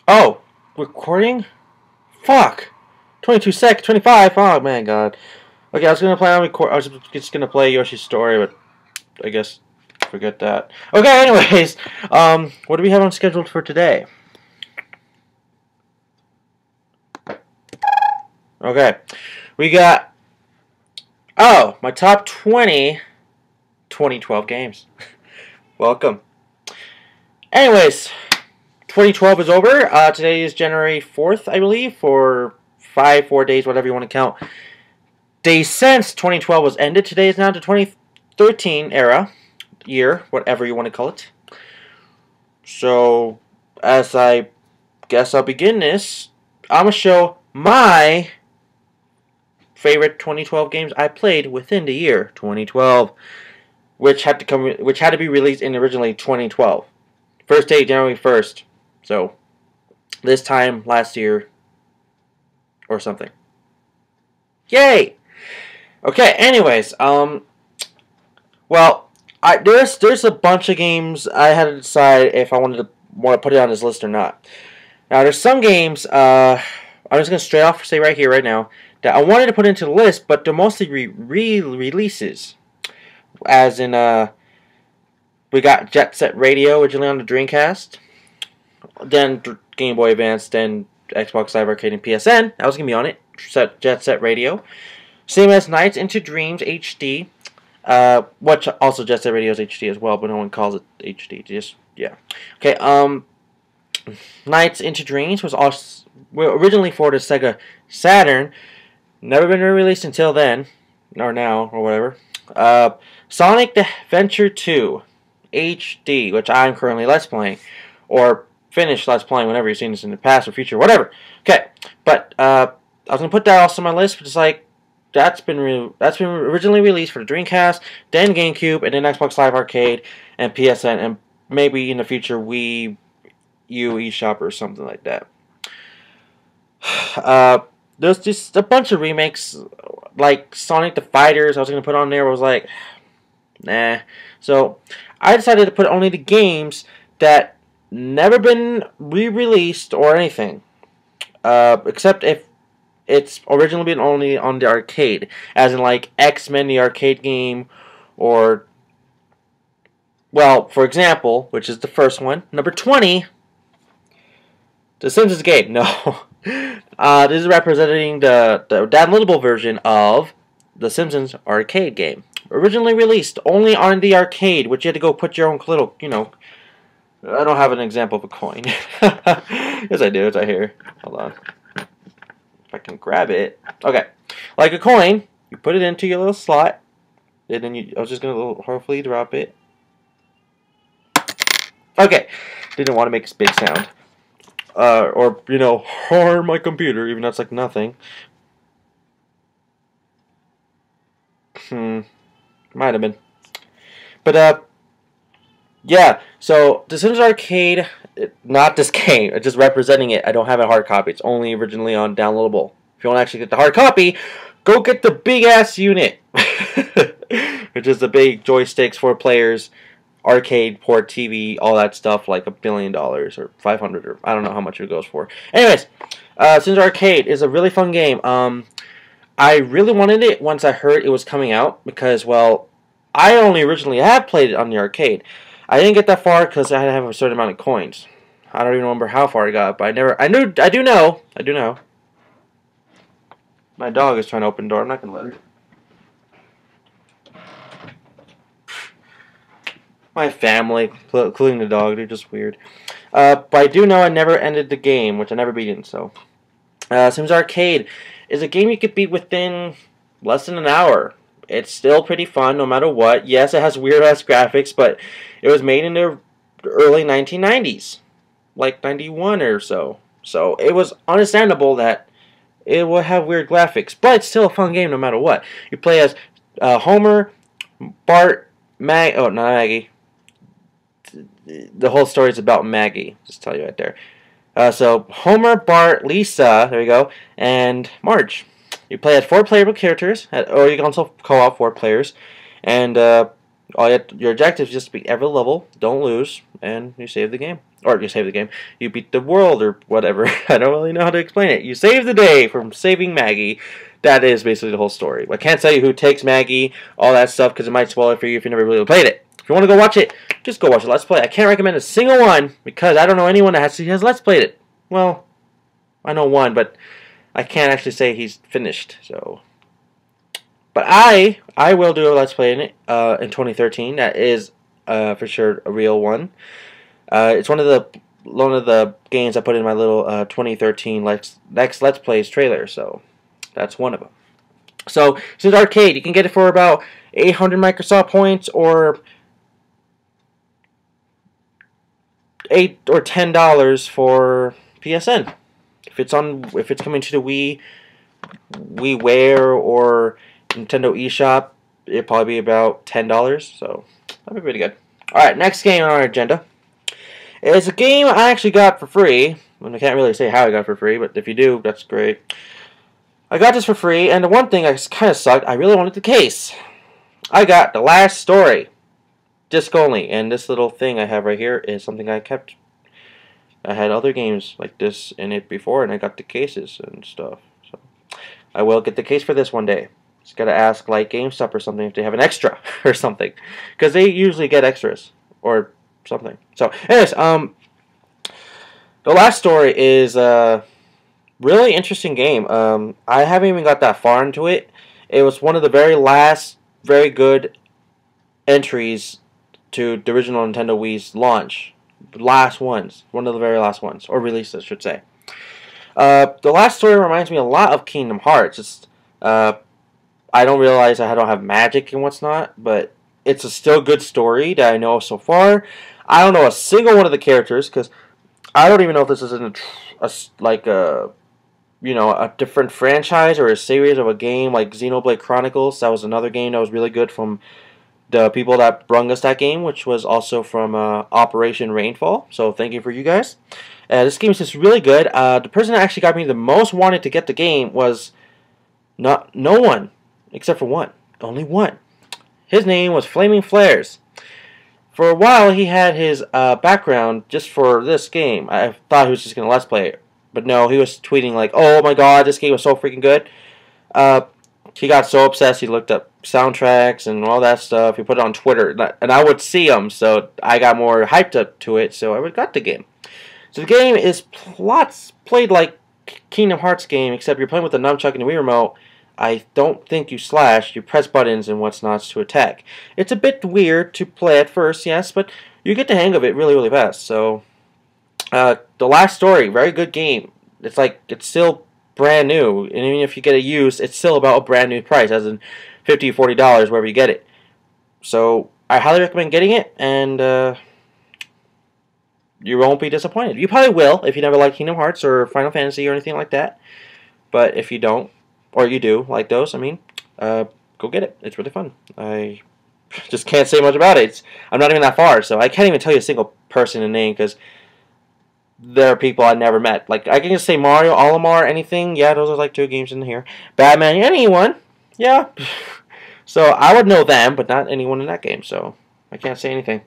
Oh, recording? Fuck. 22 sec, 25. Oh man, God. Okay, I was gonna play on record. I was just gonna play Yoshi's Story, but I guess forget that. Okay, anyways, what do we have on scheduled for today? Okay, we got my top 20 2012 games. Welcome. Anyways, 2012 is over. Today is January 4th, I believe, for 4 days, whatever you want to count. Days since 2012 was ended. Today is now the 2013 year, whatever you want to call it. So, as I guess I'll begin this, I'm going to show my favorite 2012 games I played within the year 2012, which had to be released in originally 2012. First date January 1st. So, this time last year or something. Yay! Okay, anyways, well, there's a bunch of games I had to decide if I want to put it on this list or not. Now, there's some games, I'm just gonna straight off say right here, right now, that I wanted to put into the list, but they're mostly re-releases. As in, we got Jet Set Radio originally on the Dreamcast, then Game Boy Advance, then Xbox Live Arcade and PSN. That was gonna be on it. Jet Set Radio. Same as Nights into Dreams HD, which also Jet Set Radio's HD as well, but no one calls it HD. Just yeah. Okay. Nights into Dreams was also originally for the Sega Saturn. Never been released until then, or now, or whatever. Sonic the Adventure 2 HD, which I'm currently Let's Playing, or finished Let's Playing whenever you've seen this in the past or future, whatever. Okay, but I was gonna put that also on my list, but it's like that's been originally released for the Dreamcast, then GameCube, and then Xbox Live Arcade and PSN, and maybe in the future Wii U eShop or something like that. There's just a bunch of remakes, like Sonic the Fighters. I was gonna put on there. I was like, nah. So I decided to put only the games that never been re-released or anything, except if it's originally been only on the arcade, as in like X-Men the arcade game, or, well, for example, which is the first one, number 20, The Simpsons game. No. This is representing the downloadable version of The Simpsons arcade game. Originally released only on the arcade, which you had to go put your own little, I don't have an example of a coin. Yes, I do. It's right here. Hold on. If I can grab it. Okay. Like a coin, you put it into your little slot, and then I was just going to hopefully drop it. Okay. Didn't want to make a big sound. Or, harm my computer, even though it's like nothing. Might have been. But, yeah, so The Sims Arcade, not this game, just representing it. I don't have a hard copy. It's only originally on downloadable. If you want to actually get the hard copy, go get the big-ass unit, which is the big joysticks, 4 players, arcade, port, TV, all that stuff, like $1 billion or 500, or I don't know how much it goes for. Anyways, Sims Arcade is a really fun game. I really wanted it once I heard it was coming out because, well, I only originally had played it on the arcade. I didn't get that far because I had to have a certain amount of coins. I don't even remember how far I got, but I do know. My dog is trying to open the door. I'm not going to let her. My family, including the dog, they're just weird. But I do know I never ended the game, which I never beat it, so. Sims Arcade is a game you could beat within less than an hour. It's still pretty fun no matter what. Yes, it has weird-ass graphics, but it was made in the early 1990s. Like 91 or so. So it was understandable that it will have weird graphics, but it's still a fun game no matter what. You play as Homer, Bart, not Maggie. The whole story is about Maggie. Just tell you right there. So Homer, Bart, Lisa, there you go, and Marge. You play as 4 playable characters, or you can also co-op 4 players, and Your objective is just to beat every level, don't lose, and you save the game. Or you save the game. You beat the world or whatever. I don't really know how to explain it. You save the day from saving Maggie. That is basically the whole story. I can't tell you who takes Maggie, all that stuff, because it might spoil it for you if you never really played it. If you want to go watch it, just go watch it. Let's play. I can't recommend a single one because I don't know anyone that has Let's Played it. Well, I know one, but I can't actually say he's finished. So, but I will do a Let's Play in it in 2013. That is for sure a real one. It's one of the games I put in my little 2013 next Let's Plays trailer. So that's one of them. So since arcade, you can get it for about 800 Microsoft points or $8 or $10 for PSN. If it's coming to the WiiWare or Nintendo eShop, it'll probably be about $10. So that'd be pretty good. All right, next game on our agenda is a game I actually got for free. And I can't really say how I got it for free, but if you do, that's great. I got this for free, and the one thing that kind of sucked, I really wanted the case. I got The Last Story, disc only, and this little thing I have right here is something I kept. I had other games like this in it before, and I got the cases and stuff. So I will get the case for this one day. Just gotta ask like GameStop or something if they have an extra or something, because they usually get extras or something. So, anyways, The Last Story is a really interesting game. I haven't even got that far into it. It was one of the very last, very good entries to the original Nintendo Wii's launch. Last ones. One of the very last ones. Or releases, I should say. The Last Story reminds me a lot of Kingdom Hearts. It's, I don't realize I don't have magic and what's not, but it's a still good story that I know so far. I don't know a single one of the characters, because I don't even know if this is a different franchise or a series of a game like Xenoblade Chronicles. That was another game that was really good from the people that brung us that game, which was also from Operation Rainfall. So thank you for you guys. This game is just really good. The person that actually got me the most wanted to get the game was no one, except for one. Only one. His name was Flaming Flares. For a while, he had his background just for this game. I thought he was just going to Let's Play it. But no, he was tweeting like, oh my god, this game was so freaking good. He got so obsessed, he looked up soundtracks and all that stuff. He put it on Twitter, and I would see them, so I got more hyped up to it, so I got the game. So the game is played like Kingdom Hearts game, except you're playing with the nunchuck and the Wii remote. I don't think you slash, you press buttons and what's not to attack. It's a bit weird to play at first, yes, but you get the hang of it really, really fast. So, The Last Story, very good game. It's still brand new, and even if you get it used, it's still about a brand new price, as in $50, $40 wherever you get it. So, I highly recommend getting it, and you won't be disappointed. You probably will if you never liked Kingdom Hearts or Final Fantasy or anything like that. But if you don't, or you do like those, go get it. It's really fun. I just can't say much about it. I'm not even that far, so I can't even tell you a single person and name, because there are people I never met. Like, I can just say Mario, Olimar, anything. Yeah, those are like 2 games in here. Batman, anyone. Yeah. So I would know them, but not anyone in that game, so I can't say anything.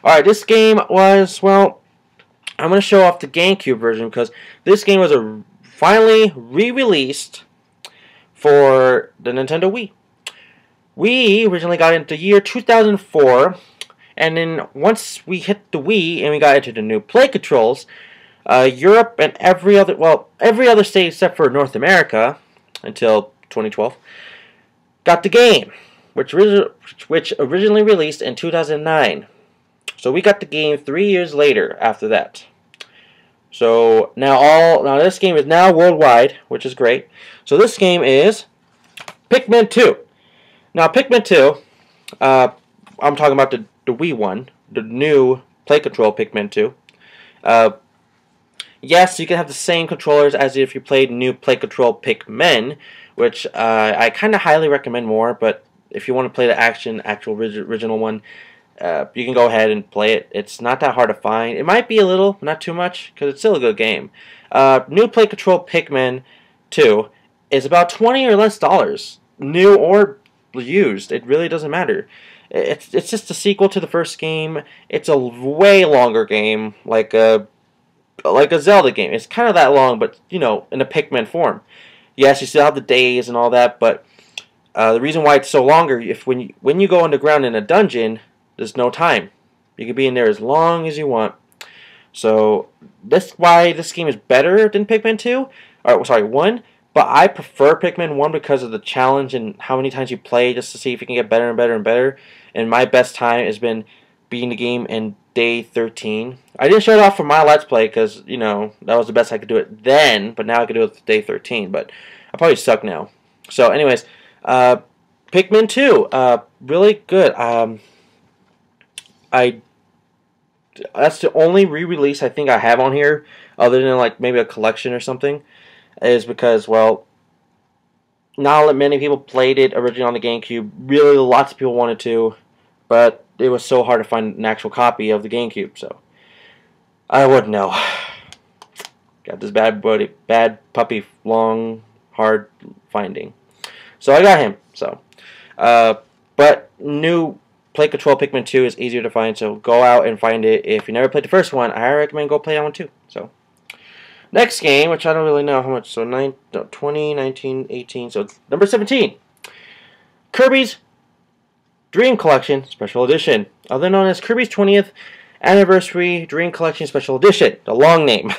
Alright, this game was, well, I'm going to show off the GameCube version, because this game was finally re-released for the Nintendo Wii. We originally got into the year 2004, and then once we hit the Wii and we got into the new Play controls, Europe and every other state except for North America until 2012 got the game, which originally released in 2009. So we got the game 3 years later after that. So now this game is now worldwide, which is great. So this game is Pikmin 2. Now Pikmin 2, I'm talking about the Wii one, the new Play Control Pikmin 2. Yes, you can have the same controllers as if you played new Play Control Pikmin, which I kind of highly recommend more, but if you want to play the actual original one, you can go ahead and play it. It's not that hard to find. It might be a little, not too much, because it's still a good game. New Play Control Pikmin 2 is about $20 or less, new or used. It really doesn't matter. It's just a sequel to the first game. It's a way longer game, like a Zelda game. It's kind of that long, but you know, in a Pikmin form. Yes, you still have the days and all that, but the reason why it's so longer, if when you go underground in a dungeon, there's no time. You can be in there as long as you want. So that's why this game is better than Pikmin 2, or sorry, 1. But I prefer Pikmin 1 because of the challenge and how many times you play just to see if you can get better and better and better. And my best time has been beating the game in day 13. I didn't show it off for my Let's Play because, you know, that was the best I could do it then. But now I can do it with day 13. But I probably suck now. So anyways, Pikmin 2, really good. That's the only re-release I think I have on here, other than like maybe a collection or something, is because, well, not that many people played it originally on the GameCube. Really, lots of people wanted to, but it was so hard to find an actual copy of the GameCube, so I wouldn't know. Got this bad puppy, long, hard finding. So I got him. So, but new Play Control Pikmin 2 is easier to find, so go out and find it. If you never played the first one, I recommend go play that one too. So, next game, which I don't really know how much, so 20, 19, 18, so number 17. Kirby's Dream Collection Special Edition, other known as Kirby's 20th Anniversary Dream Collection Special Edition, the long name.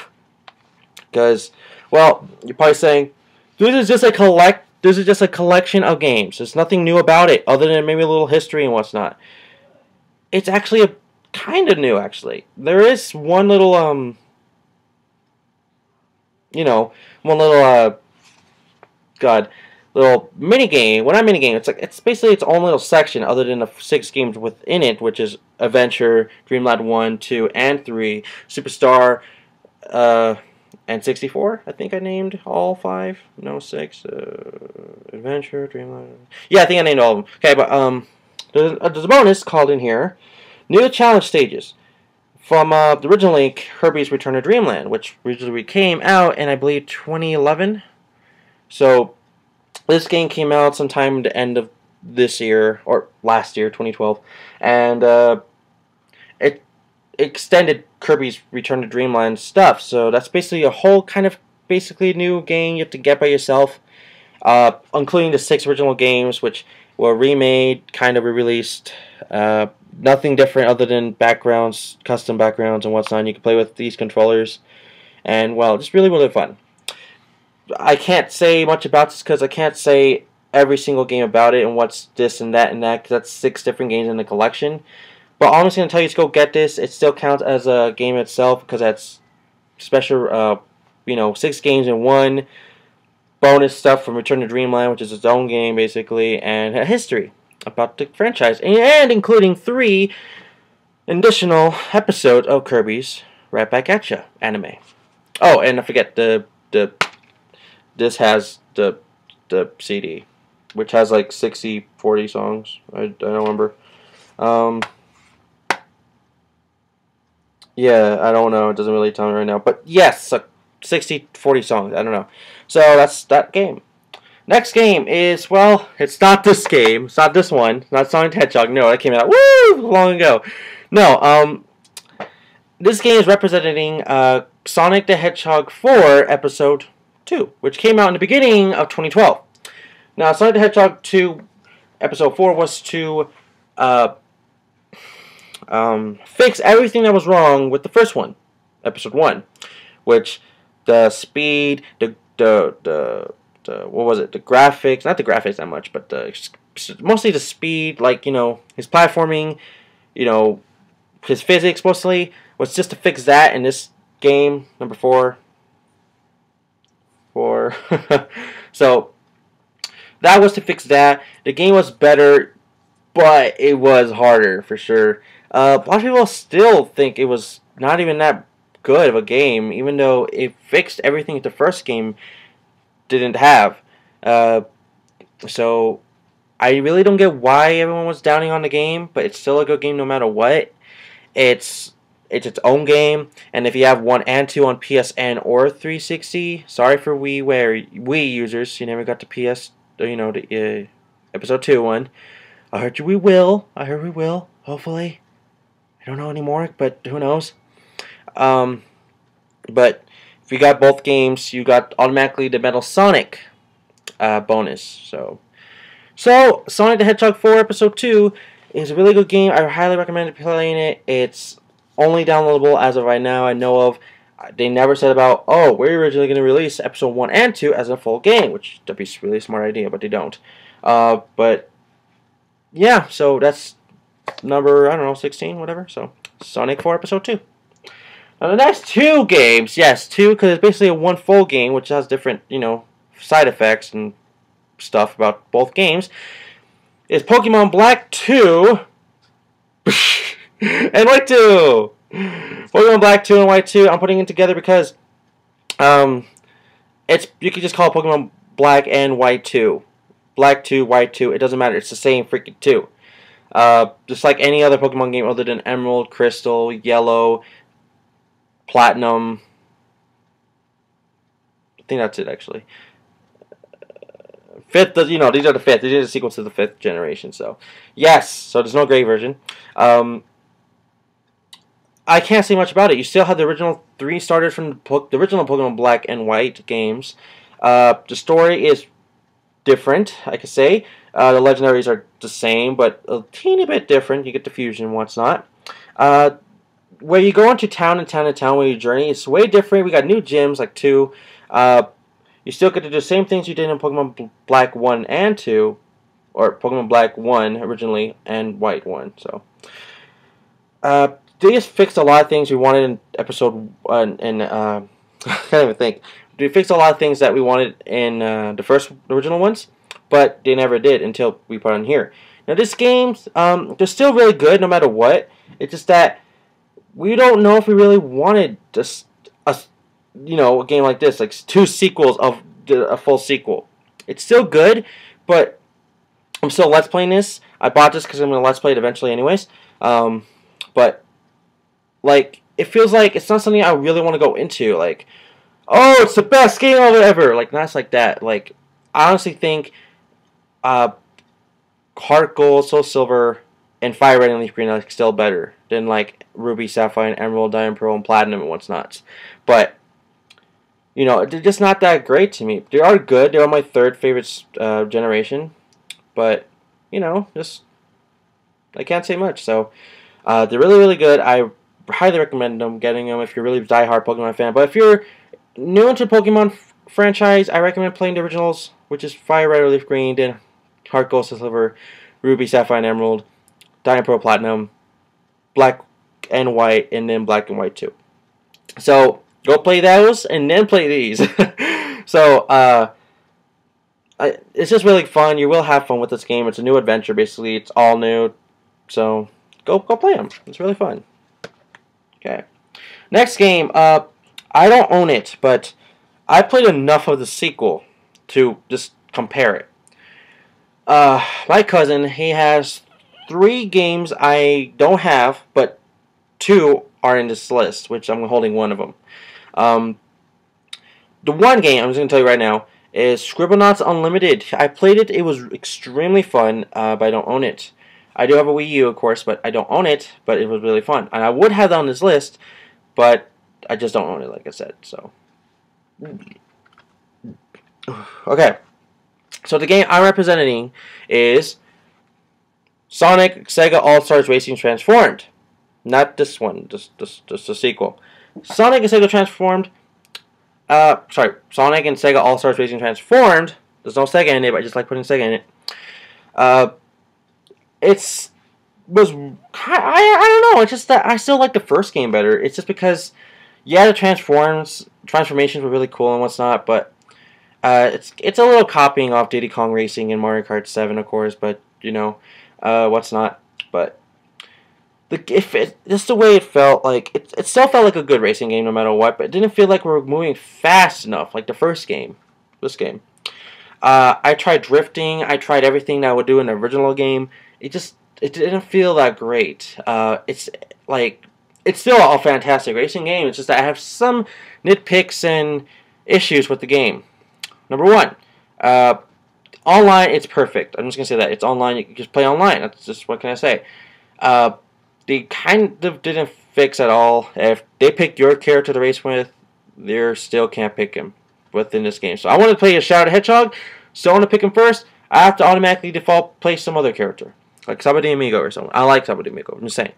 Because, well, you're probably saying, this is just a collection of games. There's nothing new about it, other than maybe a little history and what's not. It's actually a kind of new, actually. There is one little, you know, one little, little mini game. Well, not mini game. It's basically its own little section, other than the 6 games within it, which is Adventure, Dreamland 1, 2, and 3, Superstar, and 64, I think I named all 5. No, 6. Adventure, Dreamland. Yeah, I think I named all of them. Okay, but there's a bonus called in here. New challenge stages from the originally Kirby's Return to Dreamland, which originally came out in, I believe, 2011. So this game came out sometime at the end of this year, or last year, 2012, and it extended Kirby's Return to Dreamland stuff. So that's basically a whole kind of basically new game you have to get by yourself, including the 6 original games, which were remade, kind of re-released. Nothing different other than backgrounds, custom backgrounds and what's not. You can play with these controllers, and well, it's really, really fun. I can't say much about this because I can't say every single game about it and what's this and that, because that's 6 different games in the collection. But all I'm just going to tell you is go get this. It still counts as a game itself because that's special, you know, 6 games in one. Bonus stuff from Return to Dreamland, which is its own game, basically, and a history about the franchise. And including 3 additional episodes of Kirby's Right Back At Ya anime. Oh, and I forget, this has the CD, which has like 40 songs. I don't remember. Yeah, I don't know. It doesn't really tell me right now. But yes, 40 songs. I don't know. So that's that game. Next game is, well, it's not this game. It's not this one. It's not Sonic the Hedgehog. No, that came out long ago. No, this game is representing Sonic the Hedgehog 4 Episode 2, which came out in the beginning of 2012. Now, Sonic the Hedgehog 2 Episode 4 was to fix everything that was wrong with the first one, Episode 1, which the speed, what was it? The graphics, not the graphics that much, but mostly the speed, like, you know, his platforming, you know, his physics mostly, was just to fix that in this game, number 4. So, that was to fix that. The game was better, but it was harder, for sure. A lot of people still think it was not even that good of a game, even though it fixed everything the first game didn't have. So I really don't get why everyone was downing on the game, but it's still a good game no matter what. It's its own game, and if you have 1 and 2 on PSN or 360, sorry for Wii users, you never got the PS, you know, the Episode 2 one. I heard we will. I heard we will. Hopefully. I don't know anymore, but who knows? Um, but if you got both games, you got automatically the Metal Sonic bonus. So Sonic the Hedgehog 4 Episode 2 is a really good game. I highly recommend playing it. It's only downloadable as of right now. I know of. They never said about, oh, we're originally going to release Episode 1 and 2 as a full game, which would be a really smart idea, but they don't. But yeah, so that's number, I don't know, 16, whatever. So Sonic 4 Episode 2. Now the next two games, yes, two, because it's basically a one full game, which has different, side effects and stuff about both games, is Pokemon Black 2 and White 2. Pokemon Black 2 and White 2, I'm putting it together because you can just call it Pokemon Black and White 2. Black 2, White 2, it doesn't matter, it's the same freaking 2. Just like any other Pokemon game other than Emerald, Crystal, Yellow, Platinum. I think that's it, actually. Fifth, these are the fifth. These are the sequels to the fifth generation. So, yes. So there's no gray version. I can't say much about it. You still have the original three starters from the original Pokemon Black and White games. The story is different, I could say. The legendaries are the same, but a teeny bit different. You get the fusion and whatnot. Where you go into town and town and town where you journey, it's way different. We got new gyms, like 2. You still get to do the same things you did in Pokemon Black 1 and 2, or Pokemon Black 1 originally, and White 1. So, they just fixed a lot of things we wanted in Episode 1, and I can't even think. They fixed a lot of things that we wanted in the original ones, but they never did until we put on here. Now, this game's, they're still really good no matter what. It's just that we don't know if we really wanted just a game like this, like 2 sequels of a full sequel. It's still good, but I'm still Let's Playing this. I bought this because I'm going to Let's Play it eventually anyways. But, like, it feels like it's not something I really want to go into. Like, oh, it's the best game ever. Like, not like that. Like, I honestly think Heart Gold, Soul Silver, and Fire Red and Leaf Green are still better than, like, Ruby, Sapphire, and Emerald, Diamond, Pearl, and Platinum and whatnot. But they're just not that great to me. They are good. They are my third favorite generation. But, just I can't say much. So, they're really, really good. I highly recommend getting them if you're really a diehard Pokemon fan. But if you're new into Pokemon franchise, I recommend playing the originals, which is Fire Red or Leaf Green, then Heart Gold, Silver, Ruby, Sapphire, and Emerald, Diamond, Pearl, Platinum, Black and White, and then Black and White 2. So, go play those, and then play these. So, it's just really fun. You will have fun with this game. It's a new adventure, basically. It's all new. So, go play them. It's really fun. Okay. Next game, I don't own it, but I played enough of the sequel to just compare it. My cousin, he has 3 games I don't have, but 2 are in this list, which I'm holding one of them. The one game, I'm just going to tell you right now, is Scribblenauts Unlimited. I played it. It was extremely fun, but I don't own it. I do have a Wii U, of course, but I don't own it, but it was really fun. And I would have that on this list, but I just don't own it, like I said. So, okay. So the game I'm representing is Sonic Sega All-Stars Racing Transformed. Not this one, just the sequel. Sonic and Sega Transformed. Sonic and Sega All-Stars Racing Transformed. There's no Sega in it, but I just like putting Sega in it. I don't know. It's just that I still like the first game better. It's just because, yeah, the transformations were really cool and whatnot, but it's a little copying off Diddy Kong Racing and Mario Kart 7, of course, but what's not. But just the way it felt, like it still felt like a good racing game no matter what, but it didn't feel like we were moving fast enough like the first game. This game. I tried drifting. I tried everything that I would do in the original game. It didn't feel that great. It's still a fantastic racing game. It's just that I have some nitpicks and issues with the game. Number 1, online, it's perfect. I'm just gonna say that it's online. You can just play online. That's just what can I say. They kind of didn't fix at all. If they pick your character to race with, they still can't pick him within this game. So I want to play a Shadow the Hedgehog. So I want to pick him first. I have to automatically default play some other character, like Sabado Amigo or something. I like Sabado Amigo. I'm just saying.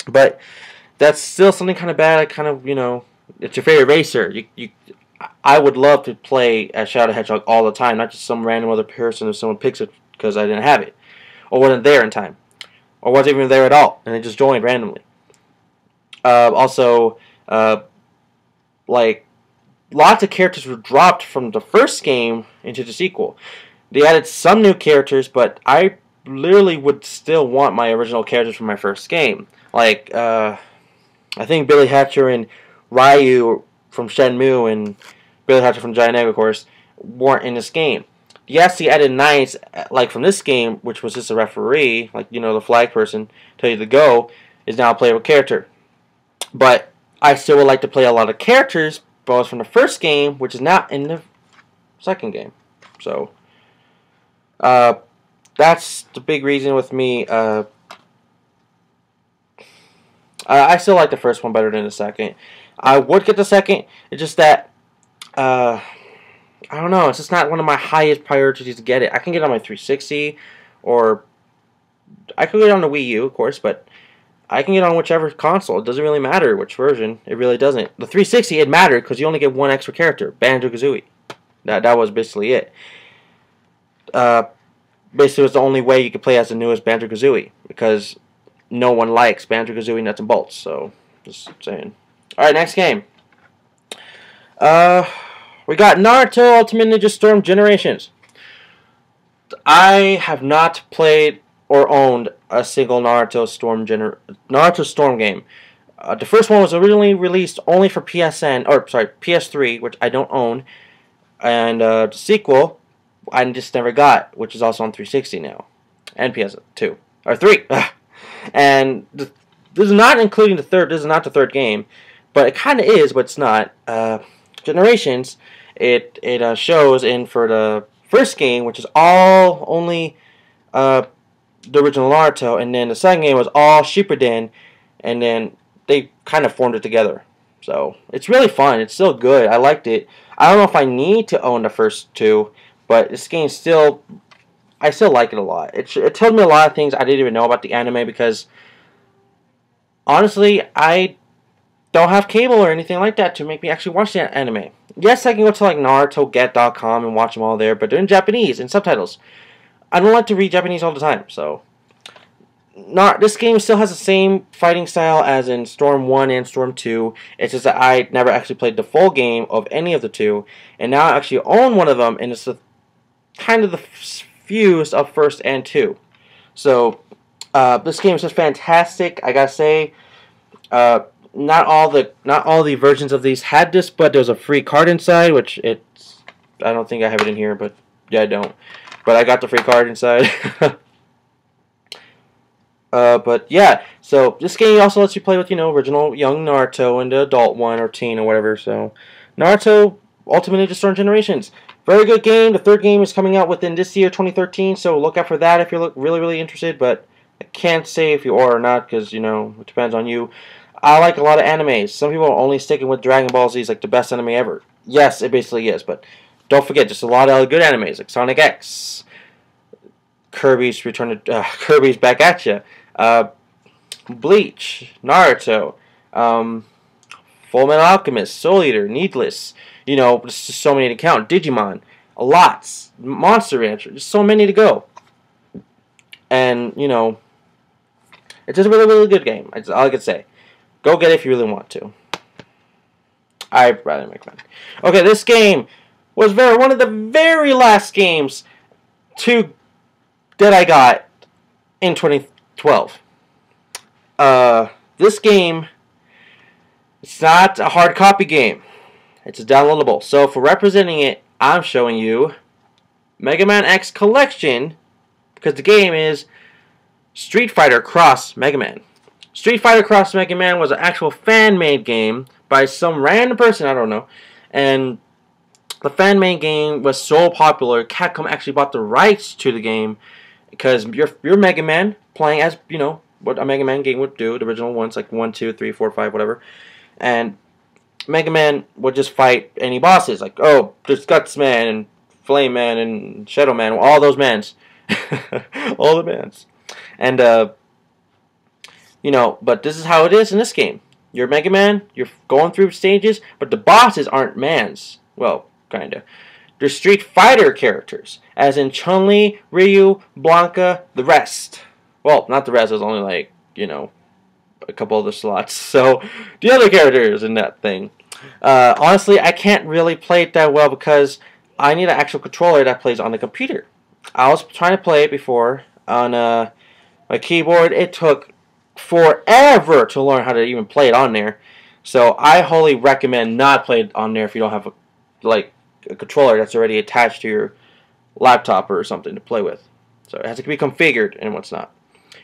But that's still something kind of bad. I kind of, it's your favorite racer. I would love to play as Shadow the Hedgehog all the time, not just some random other person if someone picks it because I didn't have it, or wasn't there in time, or wasn't even there at all, and it just joined randomly. Also, like, lots of characters were dropped from the first game into the sequel. They added some new characters, but I literally would still want my original characters from my first game. Like, I think Billy Hatcher and Ryu from Shenmue and Billy Hatcher from Giant Egg, of course, weren't in this game. Yes, he added Knights, like from this game, which was just a referee, like, the flag person, tell you to go, is now a playable character. But I still would like to play a lot of characters, both from the first game, which is not in the second game. So, that's the big reason with me. I still like the first one better than the second. I would get the second. It's just that, I don't know. It's just not one of my highest priorities to get it. I can get it on my 360, or I could get it on the Wii U, of course, but I can get it on whichever console. It doesn't really matter which version. It really doesn't. The 360, it mattered because you only get one extra character, Banjo-Kazooie. That was basically it. Basically, it was the only way you could play as the newest Banjo-Kazooie, because no one likes Banjo-Kazooie nuts and bolts. So, just saying. Alright, next game. We got Naruto Ultimate Ninja Storm Generations. I have not played or owned a single Naruto Storm game. The first one was originally released only for PS3, which I don't own, and the sequel I just never got, which is also on 360 now, and PS2 or 3. And this is not including the third. This is not the third game, but it kind of is, but it's not. Generations. It shows in for the first game, which is all only the original Naruto, and then the second game was all Shippuden, and then they kind of formed it together. So it's really fun. It's still good. I liked it. I don't know if I need to own the first two, but this game still, I still like it a lot. It told me a lot of things I didn't even know about the anime, because honestly, I don't have cable or anything like that to make me actually watch the anime. Yes, I can go to like NarutoGet.com and watch them all there, but they're in Japanese and subtitles. I don't like to read Japanese all the time, so this game still has the same fighting style as in Storm 1 and Storm 2. It's just that I never actually played the full game of any of the two, and now I actually own one of them, and it's kind of the fuse of first and two. So this game is just fantastic. I gotta say, not all the versions of these had this, but there's a free card inside, which I don't think I have it in here, but yeah, I don't. But I got the free card inside. But yeah, so this game also lets you play with, original young Naruto and the adult one or teen or whatever. So Naruto Ultimate Ninja Storm Generations. Very good game. The third game is coming out within this year, 2013, so look out for that if you're really, really interested, but I can't say if you are or not, because, it depends on you. I like a lot of animes. Some people are only sticking with Dragon Ball Z as like the best anime ever. Yes, it basically is, but don't forget, there's a lot of good animes like Sonic X, Kirby's Back at Ya, Bleach, Naruto, Full Metal Alchemist, Soul Eater, Needless. There's just so many to count. Digimon, lots, Monster Rancher, just so many to go. And it's just a really, really good game. That's all I can say. Go get it if you really want to. I'd rather make fun. Okay, this game was one of the very last games that I got in 2012. This game, it's not a hard copy game. It's a downloadable. So for representing it, I'm showing you Mega Man X Collection, because the game is Street Fighter Cross Mega Man. Street Fighter Cross Mega Man was an actual fan-made game by some random person, I don't know. And the fan-made game was so popular, Capcom actually bought the rights to the game because you're Mega Man playing as, you know, what a Mega Man game would do, the original ones, like 1, 2, 3, 4, 5, whatever. And Mega Man would just fight any bosses, like, oh, there's Guts Man and Flame Man and Shadow Man, all those mans. All the mans. And, you know, but this is how it is in this game. You're Mega Man, you're going through stages, but the bosses aren't mans. Well, kinda. They're Street Fighter characters, as in Chun-Li, Ryu, Blanca, the rest. Well, not the rest, there's only like, you know, a couple other slots. So, the other characters in that thing. Honestly, I can't really play it that well because I need an actual controller that plays on the computer. I was trying to play it before on my keyboard. It took forever to learn how to even play it on there. So I wholly recommend not play it on there if you don't have a controller that's already attached to your laptop or something to play with. So it has to be configured and what's not.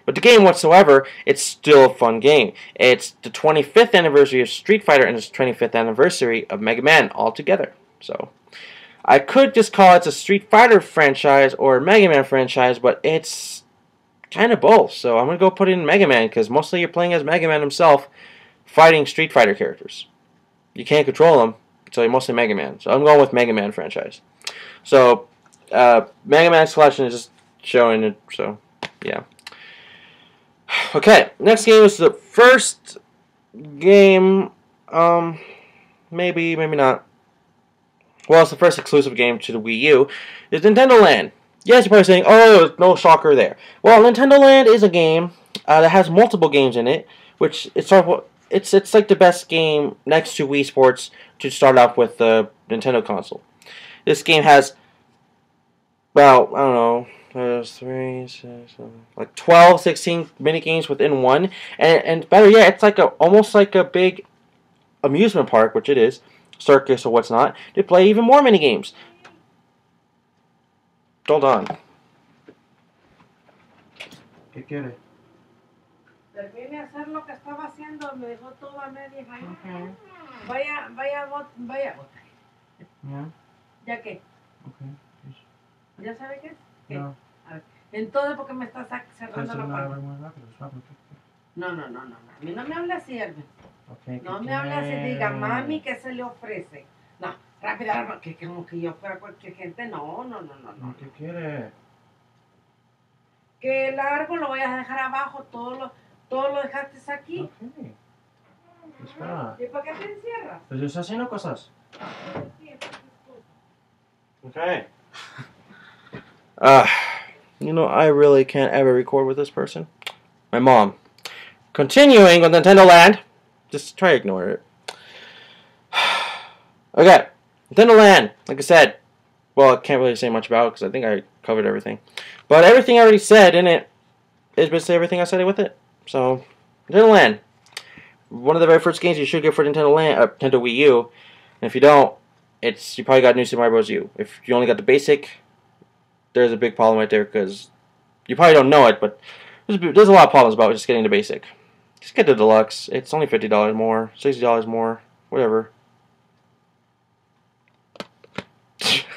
But the game whatsoever, it's still a fun game. It's the 25th anniversary of Street Fighter and it's the 25th anniversary of Mega Man all together. So I could just call it a Street Fighter franchise or a Mega Man franchise, but it's kind of both. So I'm going to go put it in Mega Man because mostly you're playing as Mega Man himself fighting Street Fighter characters. You can't control them, so you're mostly Mega Man. So I'm going with Mega Man franchise. So Mega Man's collection is just showing it, so yeah. Okay, next game is the first game, maybe not. Well, it's the first exclusive game to the Wii U. It's Nintendo Land. Yes, you're probably saying, oh, no shocker there. Well, Nintendo Land is a game that has multiple games in it, which it's like the best game next to Wii Sports to start off with the Nintendo console. This game has about, I don't know, there's 3, 6, 7, like 12, 16 mini games within one, and better yet, it's like almost like a big amusement park, which it is, circus or what's not, to play even more mini games. Hold on. ¿Qué quiere? Termine de hacer lo que estaba haciendo, me dejó todo a medias ahí. Okay. Vaya. Yeah. ¿Ya qué? Okay. ¿Ya sabe qué es? ¿Qué? No. A ver. Entonces, ¿por qué me estás cerrando la puerta? Muy rápido, rápido. No. A mí no me hable así, Hermes. Okay, no me hable así, diga, mami, ¿qué se le ofrece? No, rápido, que como que yo fuera cualquier gente. No. ¿Qué quiere? Que largo lo voy a dejar abajo, todo lo dejaste aquí. Okay. Espera. ¿Y para qué te encierras? Pues yo estoy haciendo cosas. Okay. You know, I really can't ever record with this person. My mom. Continuing with Nintendo Land. Just try to ignore it. Okay. Nintendo Land. Like I said. Well, I can't really say much about it because I think I covered everything. But everything I already said in it is basically everything I said with it. So, Nintendo Land. One of the very first games you should get for Nintendo Wii U. And if you don't, you probably got New Super Mario Bros. U. If you only got the basic, there's a big problem right there because you probably don't know it, but there's a lot of problems about just getting the basic. Just get the deluxe. It's only $50 more, $60 more, whatever.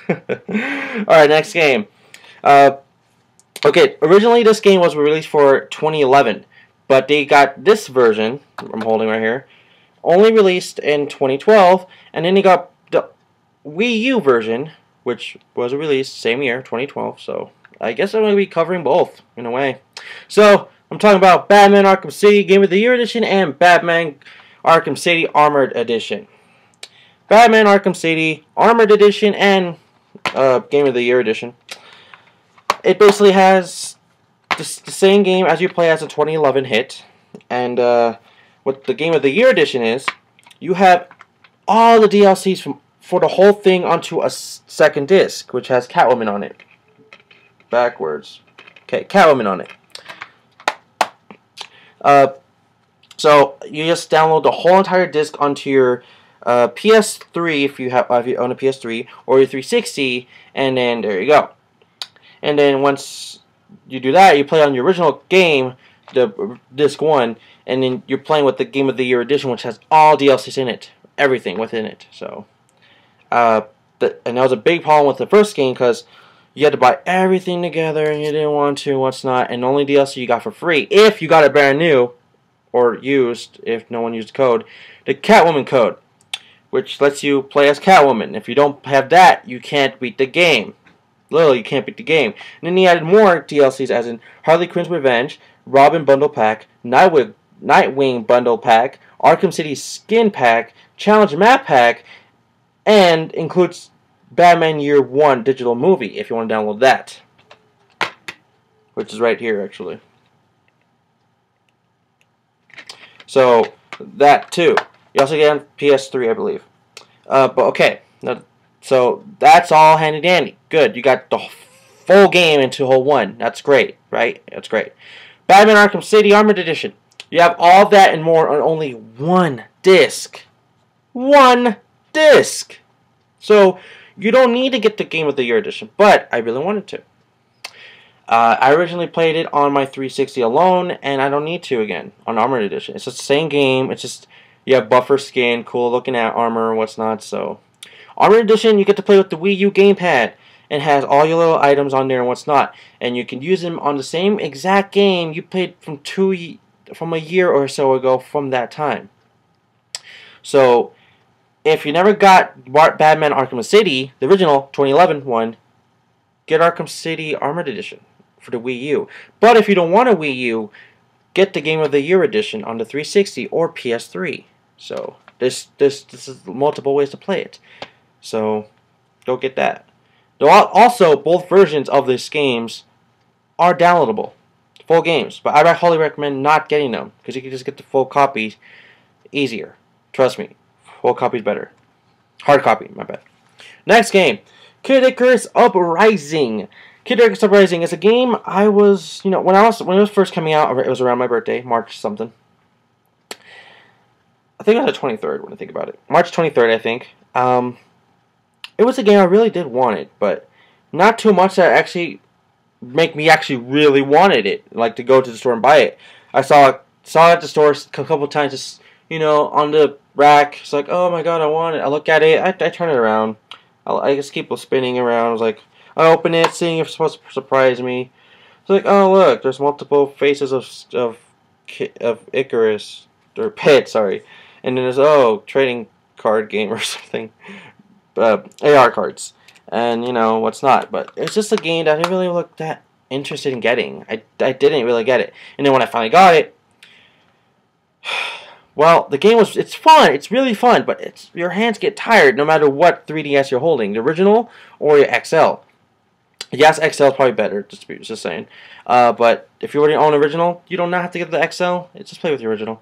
Alright, next game. Okay, originally this game was released for 2011, but they got this version, I'm holding right here, only released in 2012, and then they got the Wii U version, which was released same year, 2012, so I guess I'm going to be covering both, in a way. So, I'm talking about Batman Arkham City Game of the Year Edition and Batman Arkham City Armored Edition. Batman Arkham City Armored Edition and Game of the Year Edition. It basically has the same game as you play as a 2011 hit, and what the Game of the Year Edition is, you have all the DLCs for the whole thing onto a second disc, which has Catwoman on it. Backwards. Okay, Catwoman on it. So you just download the whole entire disc onto your PS3 if you own a PS3 or your 360, and then there you go. And then once you do that, you play on your original game, the disc 1, and then you're playing with the Game of the Year Edition, which has all DLCs in it, everything within it. So and that was a big problem with the first game because you had to buy everything together and you didn't want to, what's not, and the only DLC you got for free, if you got it brand new, or used, if no one used the code, the Catwoman code, which lets you play as Catwoman. If you don't have that, you can't beat the game. Literally, you can't beat the game. And then he added more DLCs, as in Harley Quinn's Revenge, Robin Bundle Pack, Nightwing Bundle Pack, Arkham City Skin Pack, Challenge Map Pack, and includes Batman Year 1 digital movie, if you want to download that. Which is right here, actually. So, that too. You also get on PS3, I believe. But okay. So, that's all handy dandy. Good. You got the full game into whole one. That's great, right? That's great. Batman Arkham City Armored Edition. You have all that and more on only one disc. One disc! So, you don't need to get the Game of the Year edition, but I really wanted to. I originally played it on my 360 alone, and I don't need to again on Armored Edition. It's just the same game. It's just you have buffer skin, cool looking at armor, what's not. So, Armored Edition, you get to play with the Wii U gamepad, and has all your little items on there and what's not, and you can use them on the same exact game you played from a year or so ago from that time. So, if you never got Batman Arkham City, the original 2011 one, get Arkham City Armored Edition for the Wii U. But if you don't want a Wii U, get the Game of the Year edition on the 360 or PS3. So this is multiple ways to play it. So go get that. Also, both versions of these games are downloadable, full games. But I highly recommend not getting them because you can just get the full copies easier. Trust me, full copy is better. Hard copy, my bad. Next game. Kid Icarus Uprising. Kid Icarus Uprising is a game I was, when it was first coming out, it was around my birthday, March something. I think it was the 23rd when I think about it. March 23rd, I think. It was a game I really did want it, but not too much that actually make me actually really wanted it, like to go to the store and buy it. I saw it at the store a couple times, just, on the rack. It's like, oh my god, I want it. I look at it, I turn it around. I just keep spinning around. I was like, I open it, seeing if it's supposed to surprise me. It's like, oh look, there's multiple faces of Icarus or Pit, sorry, and then there's trading card game or something, AR cards, and what's not. But it's just a game that I didn't really look that interested in getting. I didn't really get it, and then when I finally got it. Well, the game it's fun. It's really fun, but your hands get tired no matter what 3DS you're holding, the original or your XL. Yes, XL is probably better. Just saying. But if you already own original, you don't have to get the XL. Just play with the original.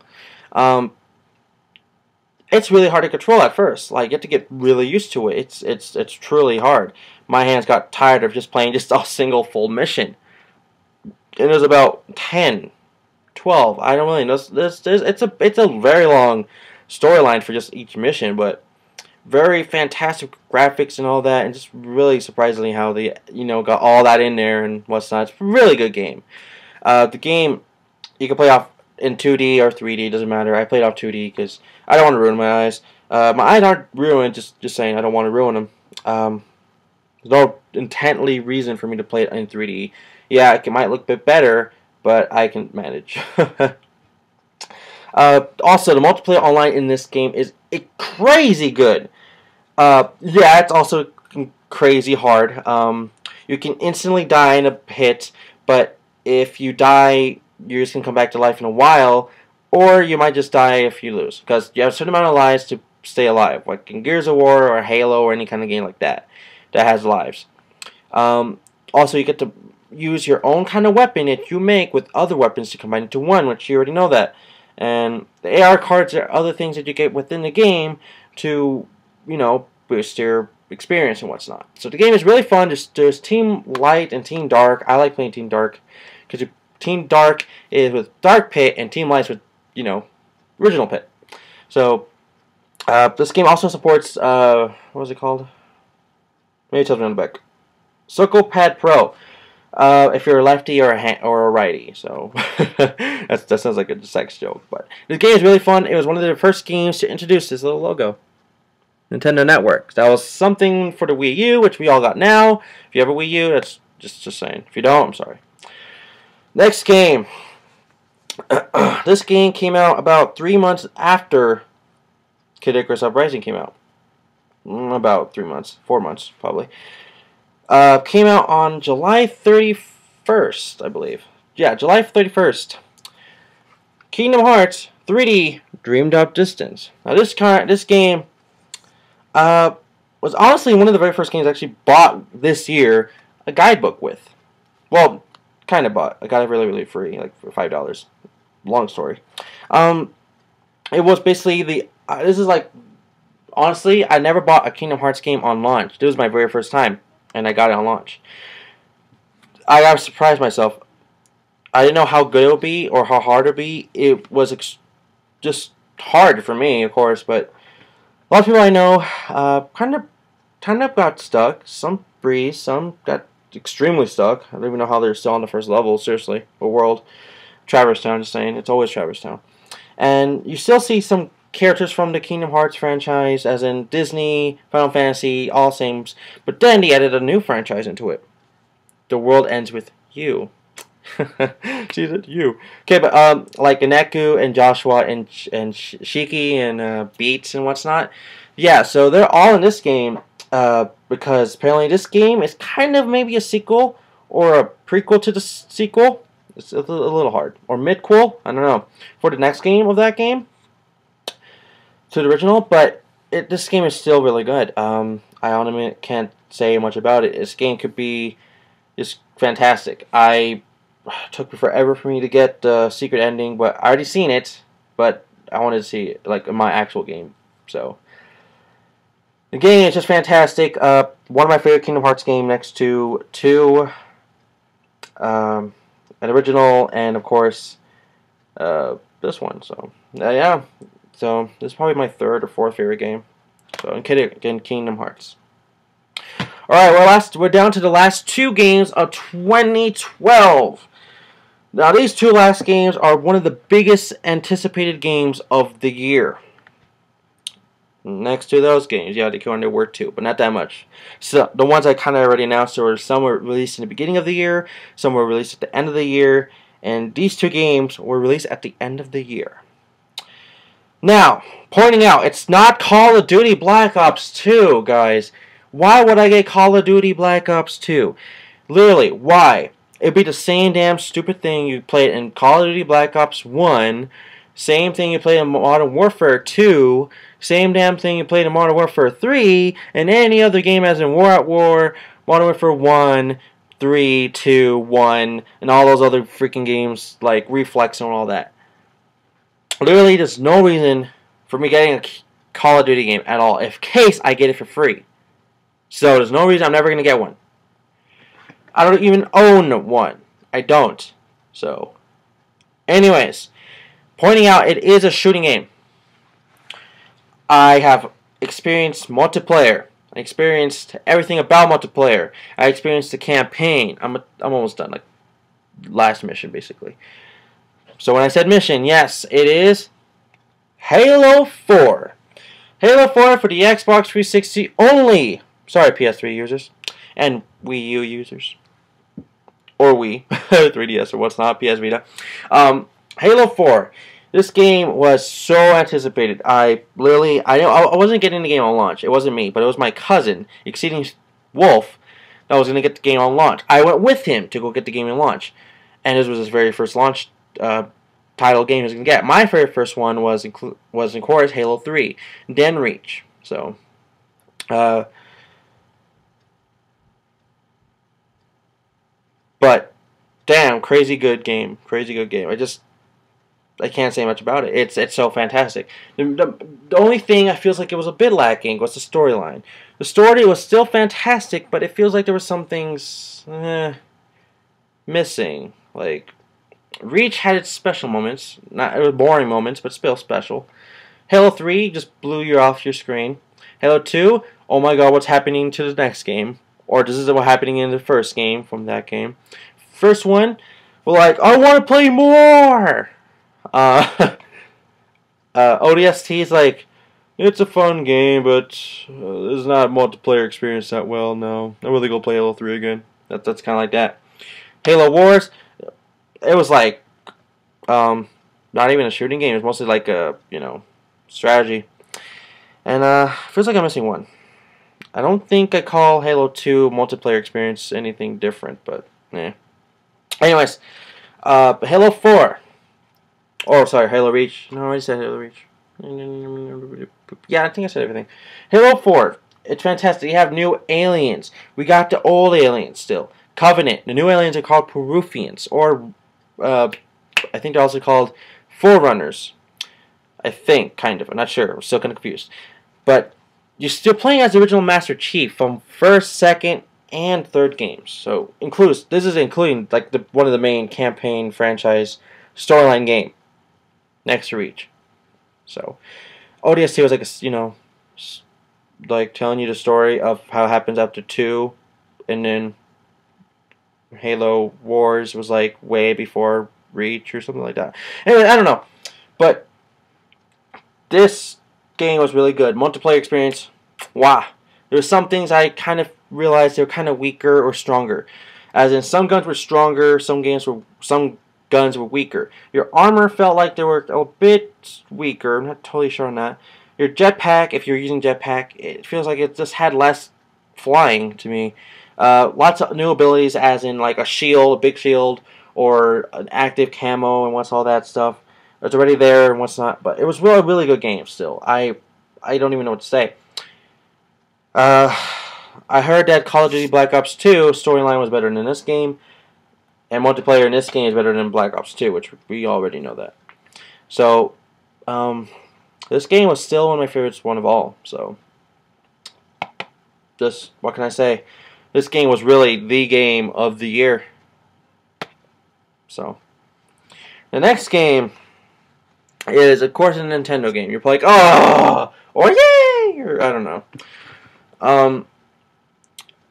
It's really hard to control at first. Like you have to get really used to it. It's truly hard. My hands got tired of just playing just a single full mission. And there's about 10. 12. I don't really know. It's a very long storyline for just each mission, but very fantastic graphics and all that, and just really surprisingly how they got all that in there and what's not. It's a really good game. The game you can play off in 2D or 3D, doesn't matter. I played off 2D because I don't want to ruin my eyes. My eyes aren't ruined. Just saying, I don't want to ruin them. There's no intently reason for me to play it in 3D. Yeah, it might look a bit better, but I can manage. Also, the multiplayer online in this game is crazy good. Yeah, it's also crazy hard. You can instantly die in a pit, but if you die, you're just going to come back to life in a while, or you might just die if you lose, because you have a certain amount of lives to stay alive, like in Gears of War or Halo or any kind of game like that has lives. Also, you get to use your own kind of weapon that you make with other weapons to combine into one, which you already know that. And the AR cards are other things that you get within the game to, boost your experience and what's not. So the game is really fun. There's Team Light and Team Dark. I like playing Team Dark because Team Dark is with Dark Pit and Team Light's with, original Pit. So this game also supports, what was it called? Maybe it tells me on the back. Circle Pad Pro. If you're a lefty or a righty, so that sounds like a sex joke. But this game is really fun. It was one of the first games to introduce this little logo. Nintendo Network. That was something for the Wii U, which we all got now. If you have a Wii U, that's just saying. If you don't, I'm sorry. Next game. This game came out about 3 months after Kid Icarus Uprising came out. About 3 months, 4 months probably. Came out on July 31st, I believe. Yeah, July 31st. Kingdom Hearts 3D Dreamed Up Distance. Now this game was honestly one of the very first games I actually bought this year a guidebook with. Well, kind of bought. I got it really free, like for $5. Long story. It was basically this is like, honestly, I never bought a Kingdom Hearts game on launch. This was my very first time, and I got it on launch. I got surprised myself. I didn't know how good it would be or how hard it would be. It was just hard for me, of course, but a lot of people I know kind of got stuck. Some breezed, some got extremely stuck. I don't even know how they're still on the first level, seriously. The world. Traverse Town, just saying. It's always Traverse Town. And you still see some characters from the Kingdom Hearts franchise, as in Disney, Final Fantasy, all same. But then they added a new franchise into it. The World Ends With You. She said you. Okay, but like Ineku and Joshua and Shiki and Beats and what's not. Yeah, so they're all in this game because apparently this game is kind of maybe a sequel or a prequel to the sequel. It's a little hard. Or midquel, I don't know, for the next game of that game to the original, but this game is still really good. I honestly can't say much about it. This game could be just fantastic. It took forever for me to get the secret ending, but I already seen it, but I wanted to see it like in my actual game. So the game is just fantastic. One of my favorite Kingdom Hearts game next to an original and of course this one. So yeah, so this is probably my third or fourth favorite game. So in Kingdom Hearts. All right, we're down to the last two games of 2012. Now, these two last games are one of the biggest anticipated games of the year. Next to those games, yeah, they go under word too, but not that much. So the ones I kind of already announced, were some were released in the beginning of the year, some were released at the end of the year, and these two games were released at the end of the year. Now, pointing out, it's not Call of Duty Black Ops 2, guys. Why would I get Call of Duty Black Ops 2? Literally, why? It'd be the same damn stupid thing you played in Call of Duty Black Ops 1, same thing you played in Modern Warfare 2, same damn thing you played in Modern Warfare 3, and any other game as in War at War, Modern Warfare 1, 3, 2, 1, and all those other freaking games like Reflex and all that. Literally, there's no reason for me getting a Call of Duty game at all, in case I get it for free. So there's no reason I'm never going to get one. I don't even own one. I don't. So, anyways, pointing out, it is a shooting game. I have experienced multiplayer. I experienced everything about multiplayer. I experienced the campaign. I'm almost done. Like, last mission, basically. So when I said mission, yes, it is Halo 4. Halo 4 for the Xbox 360 only. Sorry, PS3 users. And Wii U users. Or Wii, 3DS, or what's not, PS Vita. Halo 4. This game was so anticipated. I wasn't getting the game on launch. It wasn't me, but it was my cousin, Exceeding Wolf, that was going to get the game on launch. I went with him to go get the game on launch. And this was his very first launch title game he was going to get. My very first one was, of course, Halo 3. Then Reach. So, but damn, crazy good game. Crazy good game. I can't say much about it. It's so fantastic. The only thing I feels like it was a bit lacking was the storyline. The story was still fantastic, but it feels like there were some things missing. Like Reach had its special moments, not it was boring moments, but still special. Halo 3 just blew you off your screen. Halo 2, oh my god, what's happening to the next game? Or this is what's happening in the first game from that game. First one, we're like, I want to play more! ODST is like, It's a fun game, but it's not multiplayer experience that well. No, I really go play Halo 3 again. That's kind of like that. Halo Wars, it was like not even a shooting game. It was mostly like a strategy, and feels like I'm missing one. I don't think I call Halo 2 multiplayer experience anything different, but yeah. Anyways, Halo 4. Oh, sorry, Halo Reach. No, I said Halo Reach. Yeah, I think I said everything. Halo 4. It's fantastic. You have new aliens. We got the old aliens still. Covenant. The new aliens are called Peruvians, or I think they're also called Forerunners. I think, kind of. I'm not sure. I'm still kind of confused. But you're still playing as the original Master Chief from first, second, and third games. So this is including like one of the main campaign franchise storyline game next to Reach. So ODST was like like telling you the story of how it happens after 2, and then Halo Wars was like way before Reach or something like that. Anyway, I don't know, but this game was really good. Multiplayer experience, wow. There were some things I kind of realized they were kind of weaker or stronger. As in, some guns were stronger, some guns were weaker. Your armor felt like they were a bit weaker. I'm not totally sure on that. Your jetpack, if you're using jetpack, it feels like it just had less flying to me. Lots of new abilities, as in like a shield, a big shield, or an active camo, and what's all that stuff. It's already there and what's not. But it was really, really good game still. I don't even know what to say. I heard that Call of Duty Black Ops 2 storyline was better than this game, and multiplayer in this game is better than Black Ops 2, which we already know that. So, this game was still one of my favorites, one of all. So, just what can I say? This game was really the game of the year. So, the next game is, of course, a Nintendo game. You're like, oh, or yay, or I don't know.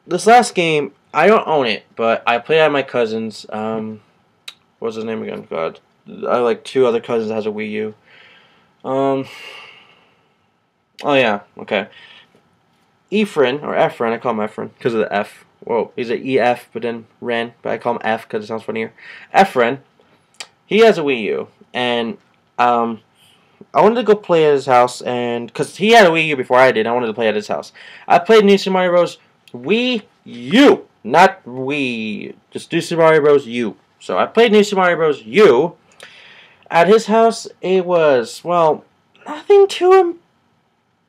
This last game, I don't own it, but I played at my cousin's. What's his name again? God, I have like 2 other cousins that has a Wii U. Oh yeah, okay. Ephraim, or Ephraim, I call him Ephraim because of the F. Whoa, he's an EF, but then Ren, but I call him F because it sounds funnier. Ephraim, he has a Wii U, and I wanted to go play at his house, and because he had a Wii U before I did, I wanted to play at his house. I played New Super Mario Bros. Wii U, not Wii, just New Super Mario Bros. U. So I played New Super Mario Bros. U at his house. It was, well, nothing too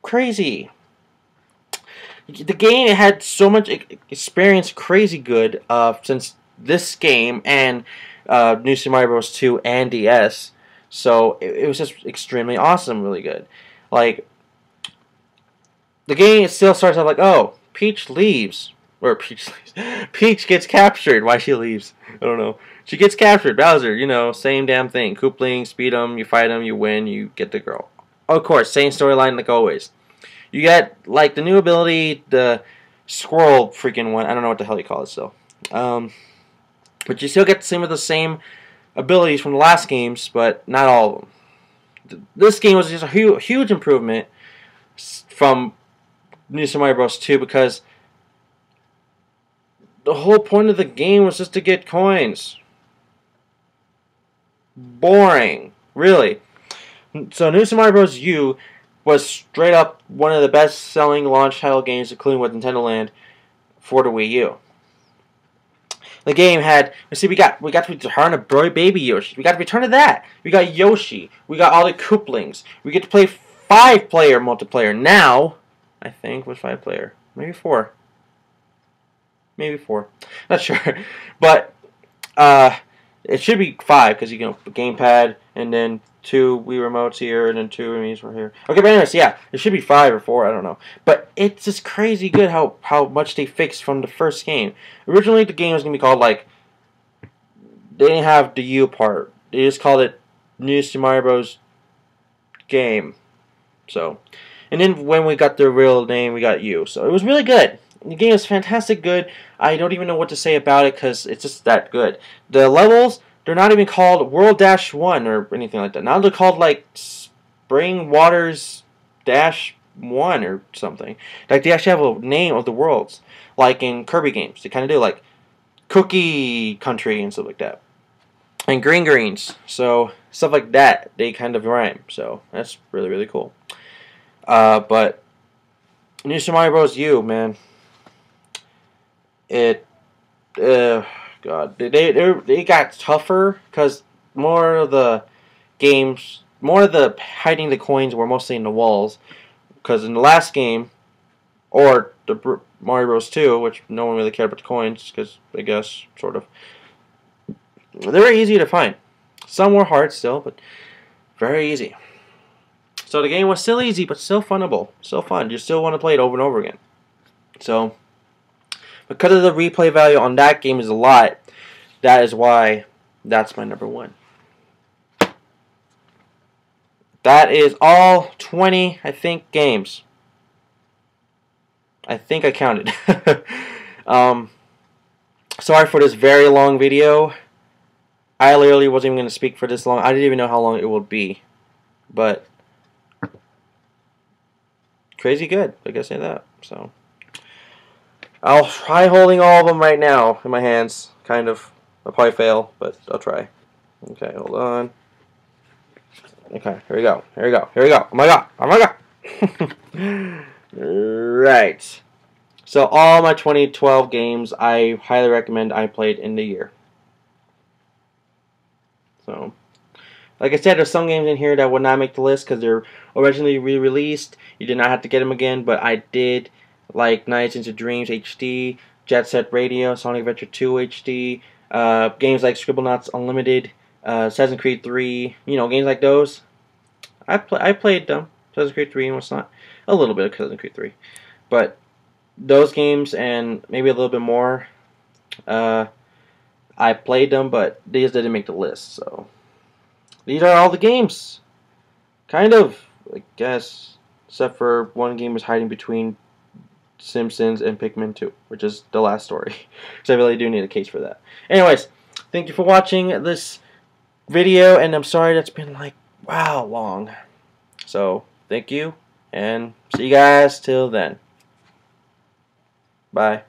crazy. The game had so much experience, crazy good, since this game and New Super Mario Bros. 2 and DS. So it was just extremely awesome, really good. Like, the game still starts out like, oh, Peach leaves. Or Peach leaves. Peach gets captured. Why she leaves? I don't know. She gets captured. Bowser, same damn thing. Koopling, speed them, you fight them, you win, you get the girl. Of course, same storyline like always. You get, like, the new ability, the squirrel freaking one. I don't know what the hell you call it still. But you still get some of the same abilities from the last games, but not all of them. This game was just a huge improvement from New Super Mario Bros. 2 because the whole point of the game was just to get coins. Boring. Really. So New Super Mario Bros. U was straight up one of the best-selling launch title games, including with Nintendo Land, for the Wii U. The game had, we got to return a baby Yoshi. We got to return to that. We got Yoshi. We got all the Kooplings. We get to play 5-player multiplayer now. I think was 5-player, maybe 4. Maybe 4. Not sure, but it should be 5 because gamepad and then 2 Wii remotes here and then 2 Wii's were here. Okay, but anyways, yeah, it should be 5 or 4. I don't know, but it's just crazy good how much they fixed from the first game. Originally, the game was gonna be called like they didn't have the U part. They just called it New Super Mario Bros. Game. So, and then when we got the real name, we got U. So it was really good. The game is fantastic good. I don't even know what to say about it because it's just that good. The levels, they're not even called World-1 or anything like that. Now they're called like Spring Waters -1 or something. Like they actually have a name of the worlds, like in Kirby games. They kind of do like Cookie Country and stuff like that, and Green Greens. So stuff like that they kind of rhyme. So that's really really cool. But New Super Mario Bros. U, man, it God, they got tougher because more of the games, more of the hiding the coins were mostly in the walls. Because in the last game, or the Mario Bros. 2, which no one really cared about the coins, because I guess sort of, they were easy to find. Some were hard still, but very easy. So the game was still easy, but still funnable, still fun. You still want to play it over and over again. So because of the replay value on that game is a lot, that is why that's my number 1. That is all 20, I think, games. I think I counted. Sorry for this very long video. I literally wasn't even going to speak for this long. I didn't even know how long it would be. But crazy good, I guess say that. So I'll try holding all of them right now in my hands. Kind of. I'll probably fail, but I'll try. Okay, hold on. Okay, here we go. Here we go. Here we go. Oh my god. Oh my god. Right. So all my 2012 games, I highly recommend I played in the year. So, like I said, there's some games in here that would not make the list because they're originally re-released. You did not have to get them again, but I did, like Nights into Dreams HD, Jet Set Radio, Sonic Adventure 2 HD, games like Scribblenauts Unlimited, Assassin's Creed 3, you know, games like those. I played them. Assassin's Creed 3 and what's not. A little bit of Assassin's Creed 3. But those games and maybe a little bit more, I played them, but these didn't make the list. So these are all the games. Kind of, I guess, except for one game is hiding between Simpsons and Pikmin 2, which is the last story. So I really do need a case for that. Anyways, thank you for watching this video, and I'm sorry that's been like, wow, long. So, thank you, and see you guys till then. Bye.